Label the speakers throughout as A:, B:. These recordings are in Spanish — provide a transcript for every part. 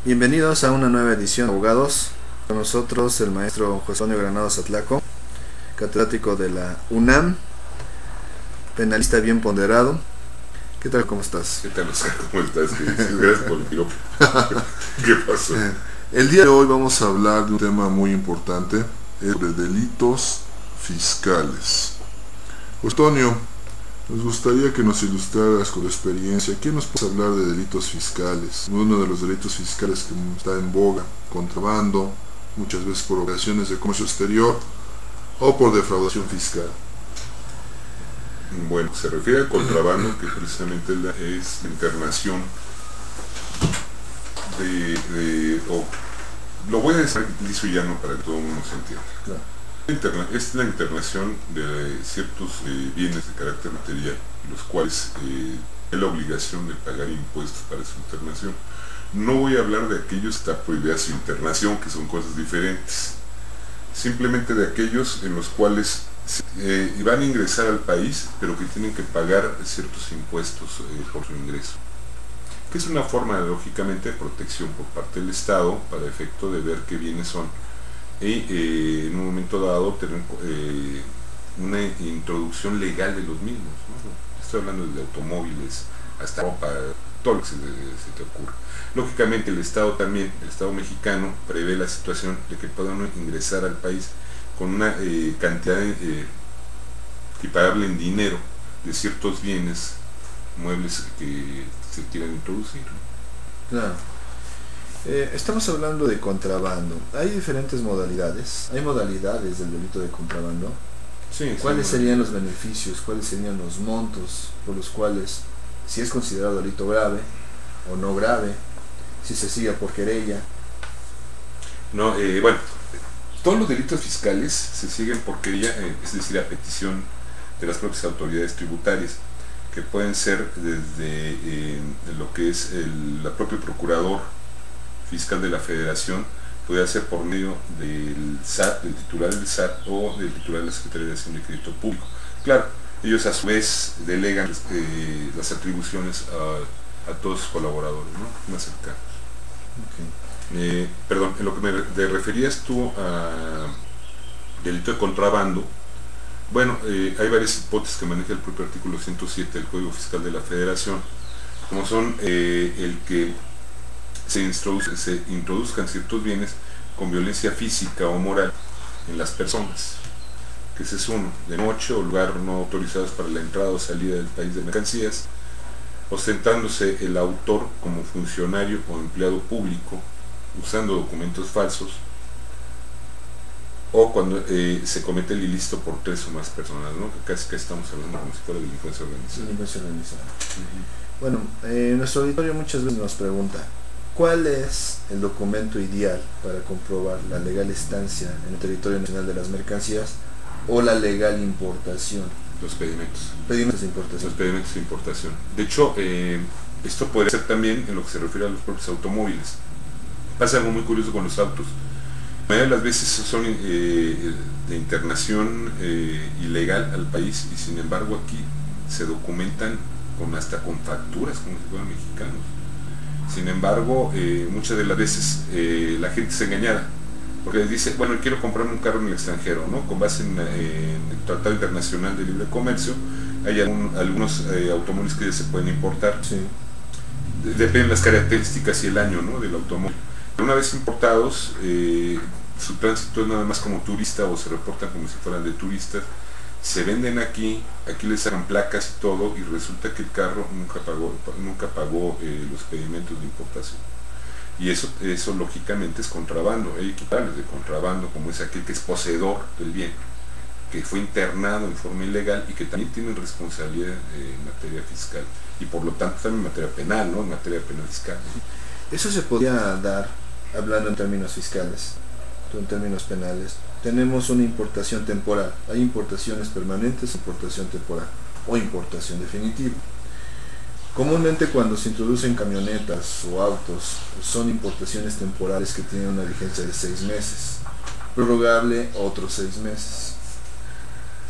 A: Bienvenidos a una nueva edición de Abogados. Con nosotros el maestro José Antonio Granados Atlaco, catedrático de la UNAM, penalista bien ponderado. ¿Qué tal? ¿Cómo estás?
B: ¿Qué tal, Oscar? ¿Cómo estás? Gracias por el piropo. ¿Qué pasó?
C: El día de hoy vamos a hablar de un tema muy importante, sobre delitos fiscales. José Antonio, nos gustaría que nos ilustraras con la experiencia. ¿Qué nos puedes hablar de delitos fiscales? Uno de los delitos fiscales que está en boga: contrabando, muchas veces por operaciones de comercio exterior o por defraudación fiscal.
B: Bueno, se refiere al contrabando, que precisamente es la internación lo voy a decir liso y llano para que todo el mundo se entienda.
A: Claro.
B: Es la internación de ciertos bienes de carácter material, los cuales hay la obligación de pagar impuestos para su internación. No voy a hablar de aquellos que está prohibida su internación, que son cosas diferentes. Simplemente de aquellos en los cuales van a ingresar al país, pero que tienen que pagar ciertos impuestos por su ingreso, que es una forma, lógicamente, de protección por parte del Estado para efecto de ver qué bienes son y en un momento dado tener una introducción legal de los mismos, ¿no? Estoy hablando de automóviles hasta ropa, todo lo que se te ocurra. Lógicamente el Estado también, el Estado mexicano, prevé la situación de que puedan ingresar al país con una cantidad equiparable en dinero de ciertos bienes muebles que se quieran introducir.
A: Claro. Estamos hablando de contrabando. Hay diferentes modalidades. Hay modalidades del delito de contrabando.
B: Sí,
A: ¿Cuáles serían los beneficios? ¿Cuáles serían los montos por los cuales, si es considerado delito grave o no grave, si se sigue por querella?
B: No, bueno, todos los delitos fiscales se siguen por querella, es decir, a petición de las propias autoridades tributarias, que pueden ser desde lo que es el propio procurador fiscal de la Federación, puede ser por medio del SAT, del titular del SAT o del titular de la Secretaría de Hacienda y Crédito Público. Claro, ellos a su vez delegan las atribuciones a todos sus colaboradores, ¿no?, más cercanos.
A: Okay.
B: Perdón, en lo que te referías tú a delito de contrabando, bueno, hay varias hipótesis que maneja el propio artículo 107 del Código Fiscal de la Federación, como son el que se introduzcan ciertos bienes con violencia física o moral en las personas, que ese es uno, de noche o lugar no autorizados para la entrada o salida del país de mercancías, ostentándose el autor como funcionario o empleado público, usando documentos falsos, o cuando se comete el ilícito por 3 o más personas, ¿no? Que casi estamos hablando como si fuera delincuencia organizada.
A: Delincuencia organizada. Bueno, nuestro auditorio muchas veces nos pregunta: ¿cuál es el documento ideal para comprobar la legal estancia en el territorio nacional de las mercancías o la legal importación?
B: Los pedimentos.
A: Pedimentos de importación.
B: Los pedimentos de importación. De hecho, esto podría ser también en lo que se refiere a los propios automóviles. Pasa algo muy curioso con los autos. La mayoría de las veces son de internación ilegal al país, y sin embargo aquí se documentan hasta con facturas como si fueran mexicanos. Sin embargo, muchas de las veces la gente es engañada, porque dice, bueno, quiero comprarme un carro en el extranjero, ¿no?, con base en el Tratado Internacional de Libre Comercio. Hay algunos automóviles que ya se pueden importar.
A: Sí.
B: Dependen las características y el año, ¿no?, del automóvil. Una vez importados, su tránsito es nada más como turista, o se reportan como si fueran de turistas, se venden aquí les sacan placas y todo, y resulta que el carro nunca pagó los pedimentos de importación. Y eso lógicamente es contrabando. Hay equipables de contrabando, como es aquel que es poseedor del bien, que fue internado en forma ilegal y que también tiene responsabilidad en materia fiscal, y por lo tanto también en materia penal, ¿no?, en materia penal fiscal.
A: Eso se podría dar hablando en términos fiscales. En términos penales tenemos una importación temporal. Hay importaciones permanentes, importación temporal o importación definitiva. Comúnmente cuando se introducen camionetas o autos, son importaciones temporales que tienen una vigencia de 6 meses, prorrogable otros 6 meses.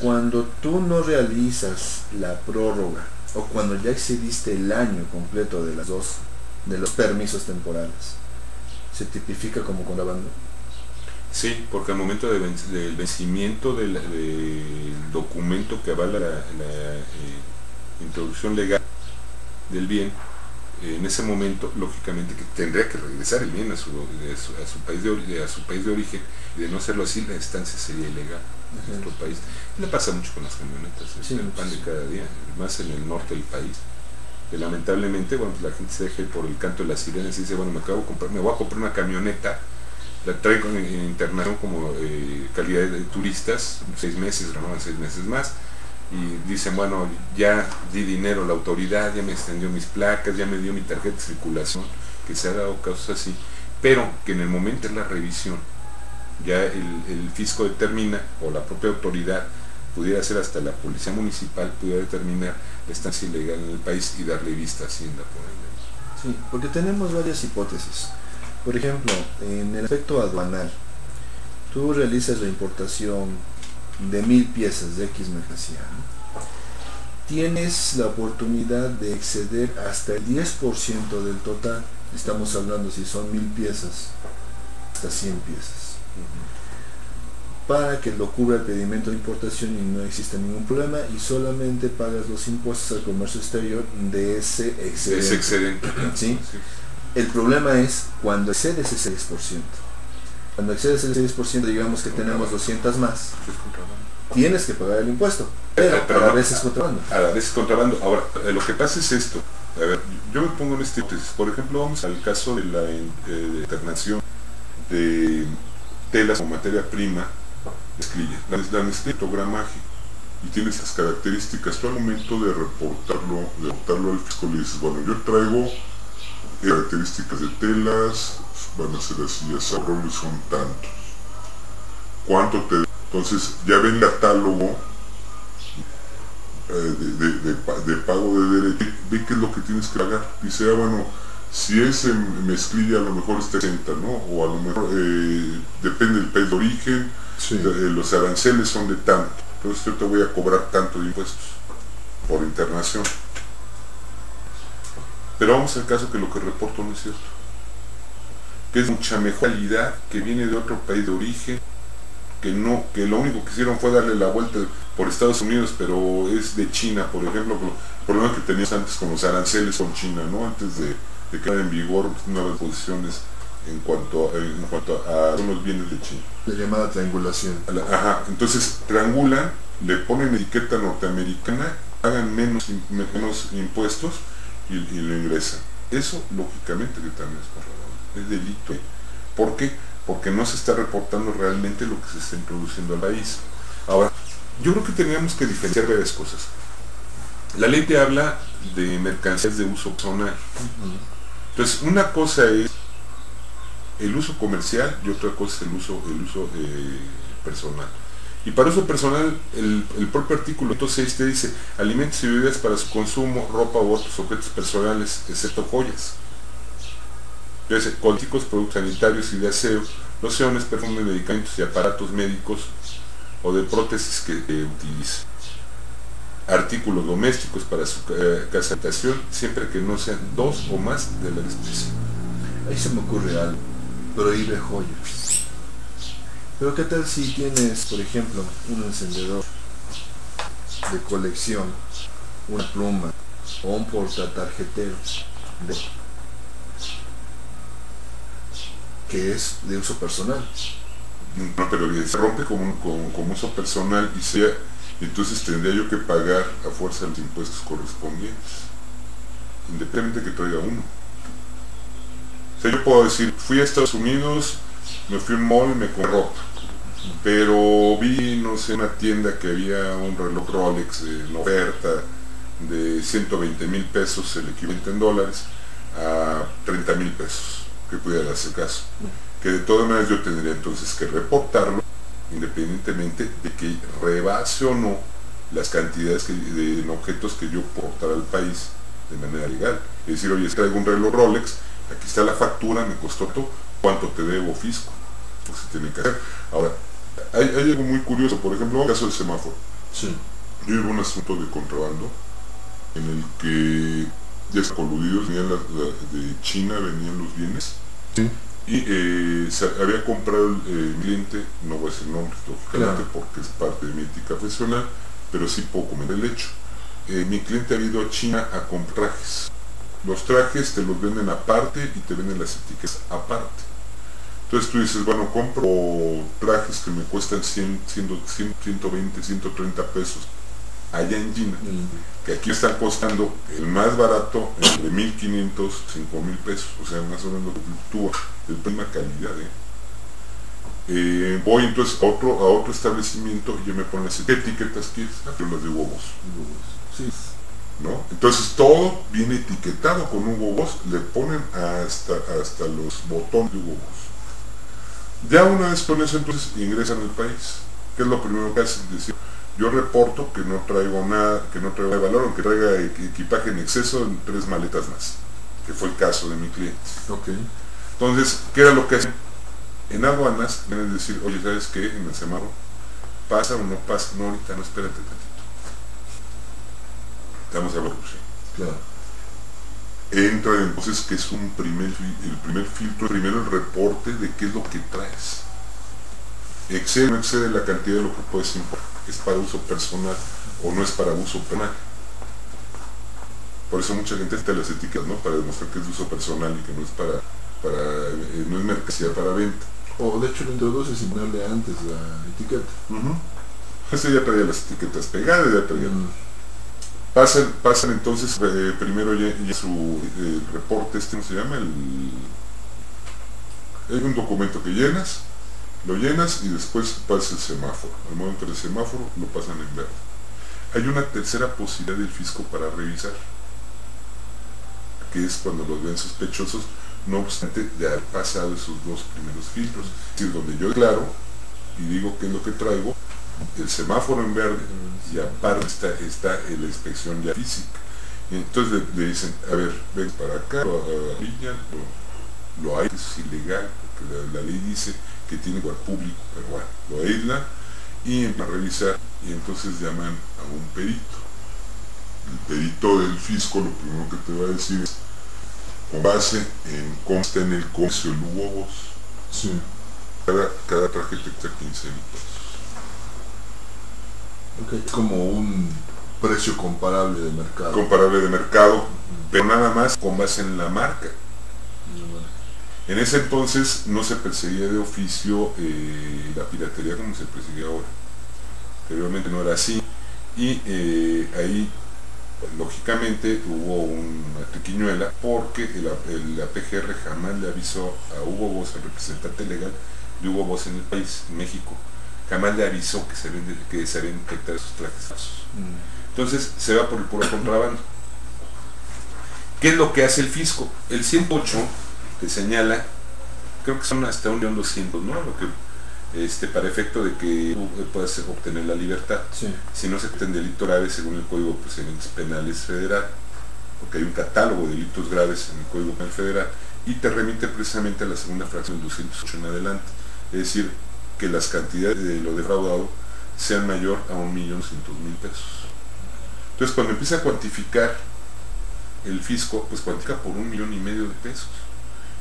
A: Cuando tú no realizas la prórroga, o cuando ya excediste el año completo de los permisos temporales, se tipifica como contrabando.
B: Sí, porque al momento del vencimiento del documento que avala la introducción legal del bien, en ese momento lógicamente que tendría que regresar el bien a su país de origen, y de no hacerlo así la estancia sería ilegal en nuestro país. Le pasa mucho con las camionetas, es el pan de cada día, más en el norte del país, que lamentablemente, bueno, pues la gente se deja ir por el canto de las sirenas y dice, bueno, me voy a comprar una camioneta, la traigo en internación como calidad de turistas, 6 meses, renovan 6 meses más, y dicen, bueno, ya di dinero a la autoridad, ya me extendió mis placas, ya me dio mi tarjeta de circulación, que se ha dado casos así, pero que en el momento de la revisión, ya el fisco determina, o la propia autoridad, pudiera ser hasta la policía municipal, pudiera determinar la estancia ilegal en el país y darle vista a Hacienda por ahí.
A: Sí, porque tenemos varias hipótesis. Por ejemplo, en el aspecto aduanal, tú realizas la importación de 1000 piezas de X mercancía, ¿no? Tienes la oportunidad de exceder hasta el 10% del total. Estamos hablando, si son 1000 piezas, hasta 100 piezas. Para que lo cubra el pedimento de importación y no exista ningún problema, y solamente pagas los impuestos al comercio exterior de ese excedente. ¿Sí?
B: Sí.
A: El problema es cuando excedes ese 10%. Cuando excedes el 6%, digamos que tenemos 200 más, tienes que pagar el impuesto, pero a la vez es contrabando.
B: A la vez es contrabando. Ahora, lo que pasa es esto. A ver, yo me pongo en esta hipótesis. Por ejemplo, vamos al caso de la internación de telas como materia prima, mezclilla. La mezclilla gramaje y tiene esas características. Tú al momento de reportarlo al fisco le dices, bueno, yo traigo características de telas, van a ser así, esos roles son tantos. ¿Cuánto te...? Entonces ya ven el catálogo de pago de derecho, ve qué es lo que tienes que pagar. Dice, bueno, si es en mezclilla a lo mejor es 60, ¿no? O a lo mejor depende del país de origen, sí. Los aranceles son de tanto. Entonces yo te voy a cobrar tanto de impuestos por internación. Pero vamos al caso que lo que reporto no es cierto, que es mucha mejor calidad, que viene de otro país de origen, que lo único que hicieron fue darle la vuelta por Estados Unidos, pero es de China, por ejemplo, el problema que teníamos antes con los aranceles con China, ¿no? Antes de quedar en vigor nuevas posiciones en cuanto a los bienes de China.
A: La llamada triangulación.
B: Ajá, entonces triangulan, le ponen etiqueta norteamericana, pagan menos impuestos, y lo ingresan. Eso lógicamente que también es contrabando, es delito. ¿Por qué? Porque no se está reportando realmente lo que se está introduciendo al país. Ahora, yo creo que teníamos que diferenciar varias cosas. La ley te habla de mercancías de uso personal. Entonces, una cosa es el uso comercial y otra cosa es el uso personal. Y para uso personal, el propio artículo 6 te dice alimentos y bebidas para su consumo, ropa u otros objetos personales, excepto joyas. Entonces, cosméticos, productos sanitarios y de aseo, lociones, perfumes, medicamentos y aparatos médicos o de prótesis que utilice. Artículos domésticos para su casa habitación, siempre que no sean 2 o más de la especie.
A: Ahí se me ocurre algo, prohíbe joyas. Pero ¿qué tal si tienes, por ejemplo, un encendedor de colección, una pluma o un portatarjetero que es de uso personal?
B: No, pero se rompe como uso personal y entonces tendría yo que pagar a fuerza los impuestos correspondientes, independientemente que traiga uno. O sea, yo puedo decir, fui a Estados Unidos, me fui a un mall y me compré ropa, pero vi, no sé, una tienda que había un reloj Rolex en oferta de 120,000 pesos, el equivalente en dólares, a 30,000 pesos, que pudiera hacer caso. Que de todas maneras yo tendría entonces que reportarlo, independientemente de que rebase o no las cantidades de objetos que yo portar al país de manera legal. Es decir, oye, traigo un reloj Rolex, aquí está la factura, me costó todo, ¿cuánto te debo, fisco? Pues se tiene que hacer. Ahora, hay algo muy curioso, por ejemplo, en el caso del semáforo.
C: Sí.
B: Yo hubo un asunto de contrabando en el que ya están coludidos, venían de China, venían los bienes,
C: sí,
B: y había comprado mi cliente, no voy a decir nombres lógicamente,
A: Claro,
B: porque es parte de mi ética profesional, pero sí puedo comentar el hecho. Mi cliente ha ido a China a comprar trajes. Los trajes te los venden aparte y te venden las etiquetas aparte. Entonces tú dices, bueno, compro trajes que me cuestan 100, 120, 130 pesos allá en China, que aquí están costando el más barato entre 1.500, 5.000 pesos, o sea, más o menos fluctúa de prima calidad. Voy entonces a otro establecimiento y yo me ponen las etiquetas, ¿quieres? Pero las de huevos.
A: sí.
B: ¿No? Entonces todo viene etiquetado con Hugo Boss, le ponen hasta los botones de Hugo Boss. Ya una vez con eso entonces ingresan al país. ¿Qué es lo primero que hacen? Decir, yo reporto que no traigo nada, que no traigo de valor, aunque traiga equipaje en exceso en 3 maletas más, que fue el caso de mi cliente.
A: Okay.
B: Entonces, ¿qué era lo que hacen? En aduanas deben decir, oye, ¿sabes qué? En el semáforo, ¿pasa o no pasa? No, ahorita no, espérate tantito. Estamos a la corrupción.
A: Claro.
B: Entra entonces que es el primer filtro, primero el reporte de qué es lo que traes. Excede o no excede la cantidad de lo que puedes importar. Es para uso personal o no es para uso penal. Por eso mucha gente está las etiquetas, ¿no? Para demostrar que es de uso personal y que no es no es mercancía para venta.
A: O de hecho lo introduces sin ponerle antes la etiqueta.
B: Ese ya traía las etiquetas pegadas, ya traía. Pasan entonces, primero ya su reporte, ¿cómo se llama? Hay un documento que llenas, lo llenas y después pasa el semáforo. Al momento del semáforo lo pasan en verde. Hay una tercera posibilidad del fisco para revisar, que es cuando los ven sospechosos, no obstante de haber pasado esos 2 primeros filtros. Es decir, donde yo declaro y digo qué es lo que traigo, el semáforo en verde y aparte está la inspección ya física. Y entonces le dicen, a ver, ven para acá, lo hay, es ilegal, porque la ley dice que tiene lugar público, pero bueno, lo aíslan y empiezan a revisar y entonces llaman a un perito. El perito del fisco lo primero que te va a decir es, con base en cómo está en el comercio el Hugo Boss,
A: Sí.
B: cada traje te cuesta 15,000 pesos.
A: Okay. Como un precio comparable de mercado.
B: Comparable de mercado, pero nada más con base en la marca. En ese entonces no se perseguía de oficio la piratería como se persigue ahora. Anteriormente no era así y ahí lógicamente hubo una triquiñuela porque la PGR jamás le avisó a Hugo Boss, el representante legal de Hugo Boss en el país, en México, jamás le avisó que se habían detectado esos trajes falsos. Entonces se va por el puro contrabando. ¿Qué es lo que hace el fisco? El 108 te señala, creo que son hasta 1.200.000, ¿no? Lo que, para efecto de que puedas obtener la libertad.
A: Sí.
B: Si no se cometen delito grave según el Código de Procedimientos Penales Federal, porque hay un catálogo de delitos graves en el Código Penal Federal y te remite precisamente a la segunda fracción del 208 en adelante, es decir, que las cantidades de lo defraudado sean mayor a 1.200.000 pesos. Entonces cuando empieza a cuantificar el fisco, pues cuantifica por 1,5 millones de pesos,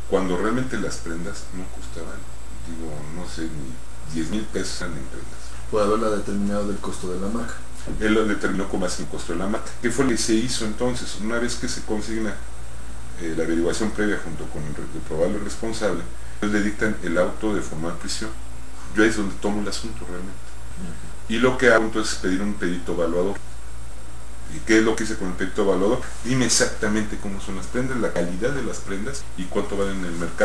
B: cuando realmente las prendas no costaban, digo, no sé, ni 10,000 pesos en prendas.
A: Puede haberla determinado del costo de la marca.
B: Él lo determinó como más el costo de la marca. ¿Qué fue lo que se hizo entonces? Una vez que se consigna la averiguación previa junto con el probable responsable, entonces le dictan el auto de formal prisión. Yo ahí es donde tomo el asunto realmente. Y lo que hago entonces es pedir un perito evaluador. ¿Y qué es lo que hice con el perito evaluador? Dime exactamente cómo son las prendas, la calidad de las prendas y cuánto valen en el mercado.